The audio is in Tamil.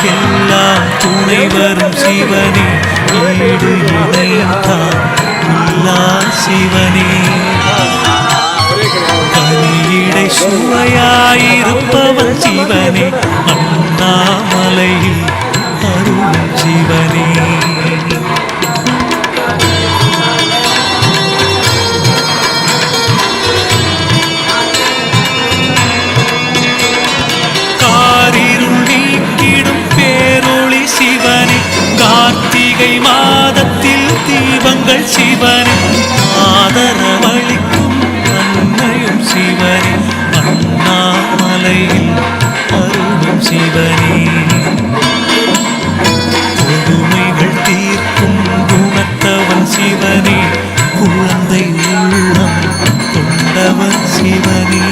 நமக்கெல்லாம் துணை வரும் சிவனே, ஈடு இணைத்தான் இல்லா சிவனே, கனியிடை சுவையாயிருப்பவன் சிவனே, அண்ணாமலையில் அருள் சிவனே. கார்த்திகை மாதத்தில் தீபங்கள் சிவனே, ஆதரவளிக்கும் அன்னையும் சிவனே, அண்ணாமலையில் அருளும் சிவனே, கொடுமைகள் தீர்க்கும் குணத்தவன் சிவனே, குழந்தை உள்ளம் கொண்டவன் சிவனே.